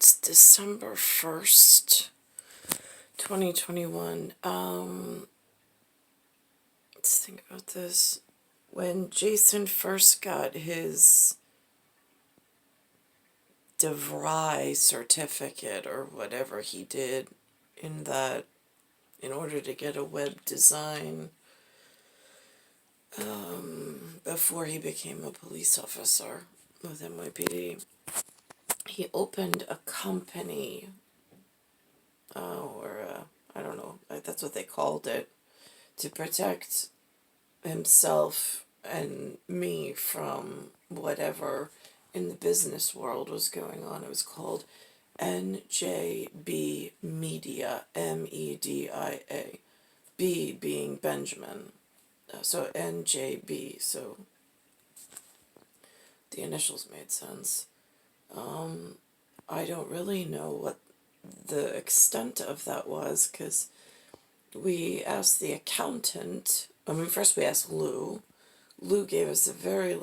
it's December 1st, 2021. Let's think about this. When Jason first got his DeVry certificate or whatever he did in order to get a web design, before he became a police officer with NYPD, he opened a company, I don't know, that's what they called it, to protect himself and me from whatever in the business world was going on. It was called NJB Media, MEDIA, B being Benjamin, so NJB, so the initials made sense. I don't really know what the extent of that was, because we asked the accountant. First we asked Lou. Lou gave us a very,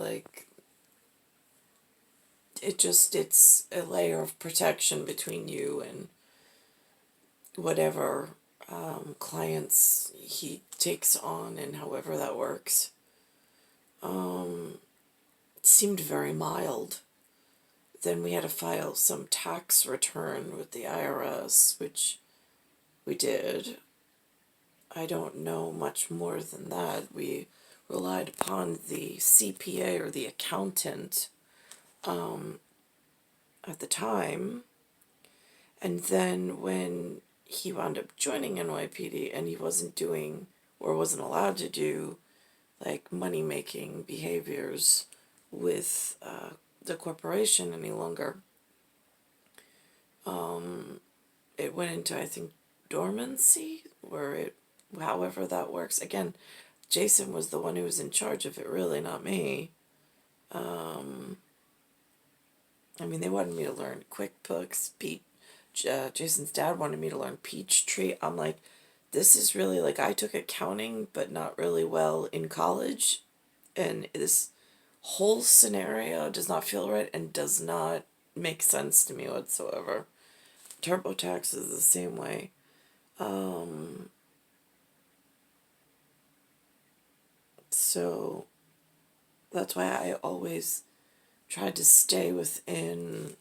it's a layer of protection between you and whatever clients he takes on, and however that works. It seemed very mild. Then we had to file some tax return with the IRS, which we did. I don't know much more than that. We relied upon the CPA or the accountant at the time. And then when he wound up joining NYPD and he wasn't doing or wasn't allowed to do money-making behaviors with the corporation any longer, it went into, I think, dormancy, however that works. Again, Jason was the one who was in charge of it, really, not me. They wanted me to learn QuickBooks. Jason's dad wanted me to learn Peachtree. I'm like, this is really, I took accounting, but not really well in college, and this whole scenario does not feel right and does not make sense to me whatsoever. TurboTax is the same way. So that's why I always tried to stay within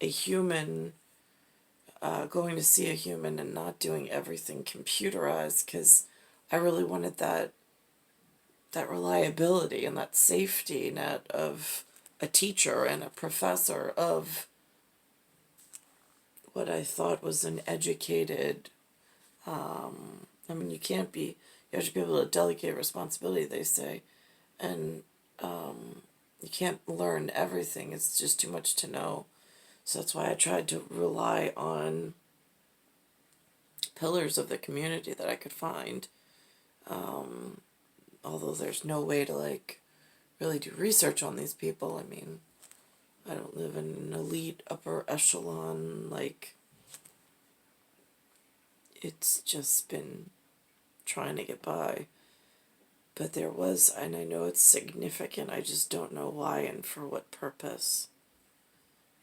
a human, going to see a human and not doing everything computerized, because I really wanted that reliability and that safety net of a teacher and a professor, of what I thought was an educated, you have to be able to delegate responsibility, they say, and you can't learn everything, it's just too much to know. So that's why I tried to rely on pillars of the community that I could find, although there's no way to really do research on these people. I don't live in an elite upper echelon, it's just been trying to get by. But there was, and I know it's significant, I just don't know why and for what purpose.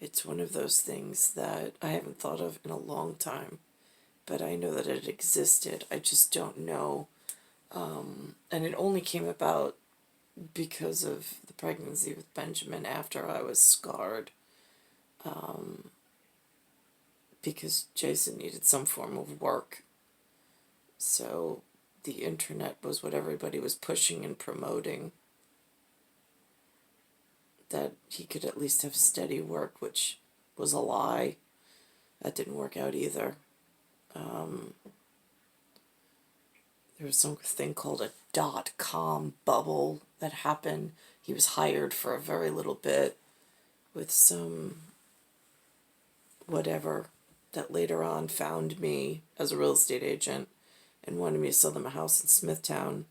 It's one of those things that I haven't thought of in a long time, but I know that it existed. I just don't know. And it only came about because of the pregnancy with Benjamin, after I was scarred. Because Jason needed some form of work. So the internet was what everybody was pushing and promoting, that he could at least have steady work, which was a lie. That didn't work out either. There was something called a .com bubble that happened. He was hired for a very little bit with some whatever that later on found me as a real estate agent and wanted me to sell them a house in Smithtown.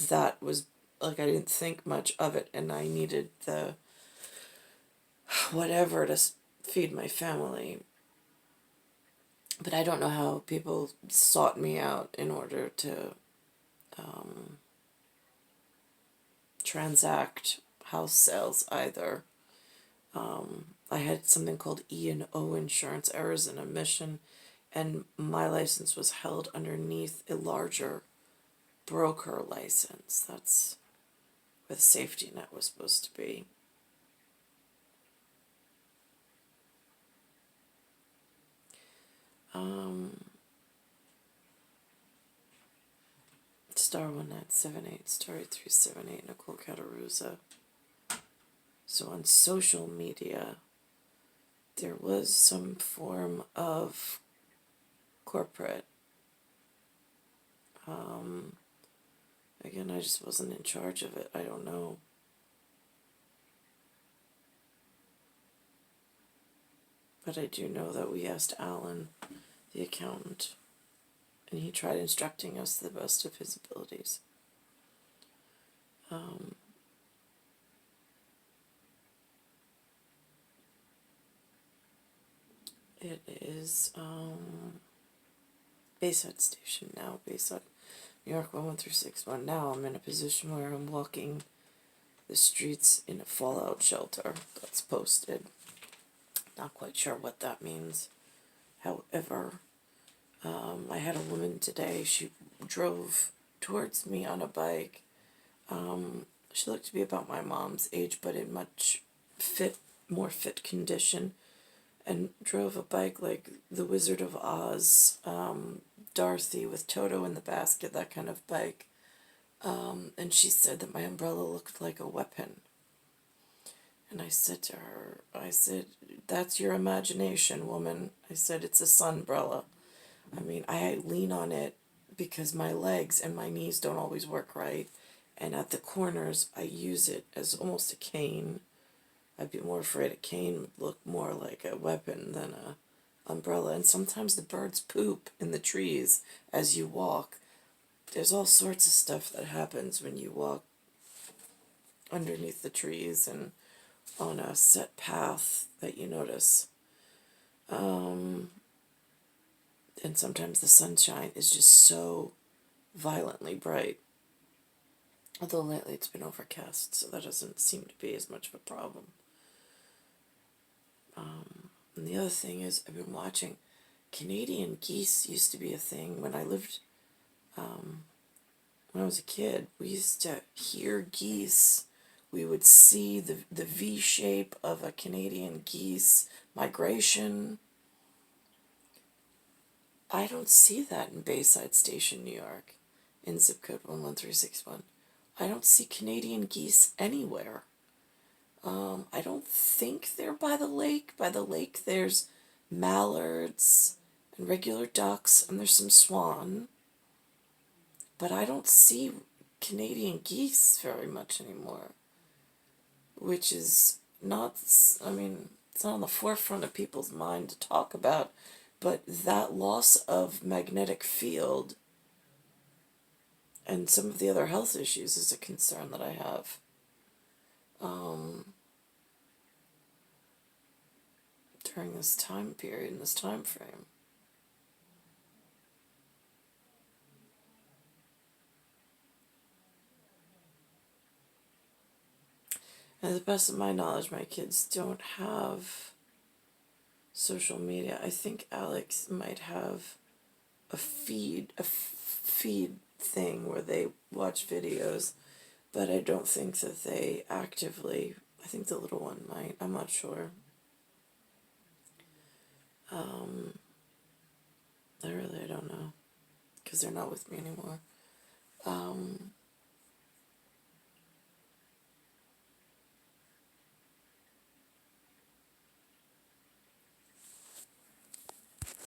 That was, I didn't think much of it, and I needed the whatever to feed my family. But I don't know how people sought me out in order to transact house sales either. I had something called E&O insurance, errors in omission, and my license was held underneath a larger broker license. That's where the safety net was supposed to be. Star 1978, star 8378, Nicole Cattaruzza. So on social media, there was some form of corporate. Again, I just wasn't in charge of it. I don't know. But I do know that we asked Alan, the accountant, and he tried instructing us to the best of his abilities. It is Bayside Station now, Bayside, New York 11361. Now I'm in a position where I'm walking the streets in a fallout shelter that's posted. Not quite sure what that means. However, I had a woman today, she drove towards me on a bike. She looked to be about my mom's age, but in much more fit condition, and drove a bike like the Wizard of Oz, Dorothy with Toto in the basket, that kind of bike. And she said that my umbrella looked like a weapon. And I said to her, that's your imagination, woman. I said, it's a sunbrella. I mean, I lean on it because my legs and my knees don't always work right. And at the corners, I use it as almost a cane. I'd be more afraid a cane would look more like a weapon than a umbrella. And sometimes the birds poop in the trees as you walk. There's all sorts of stuff that happens when you walk underneath the trees and on a set path that you notice. And sometimes the sunshine is just so violently bright. Although lately it's been overcast, so that doesn't seem to be as much of a problem. And the other thing is, I've been watching Canadian geese. Used to be a thing when I lived, when I was a kid. We used to hear geese. We would see the V shape of a Canadian geese migration. I don't see that in Bayside Station, New York, in zip code 11361. I don't see Canadian geese anywhere. I don't think they're by the lake. By the lake, there's mallards and regular ducks, and there's some swan. But I don't see Canadian geese very much anymore, which is not, I mean, it's not on the forefront of people's mind to talk about, but that loss of magnetic field and some of the other health issues is a concern that I have. During this time period, in this time frame. And to the best of my knowledge, my kids don't have social media. I think Alex might have a feed thing where they watch videos, but I don't think that they actively, I think the little one might, I'm not sure. I don't know, because they're not with me anymore.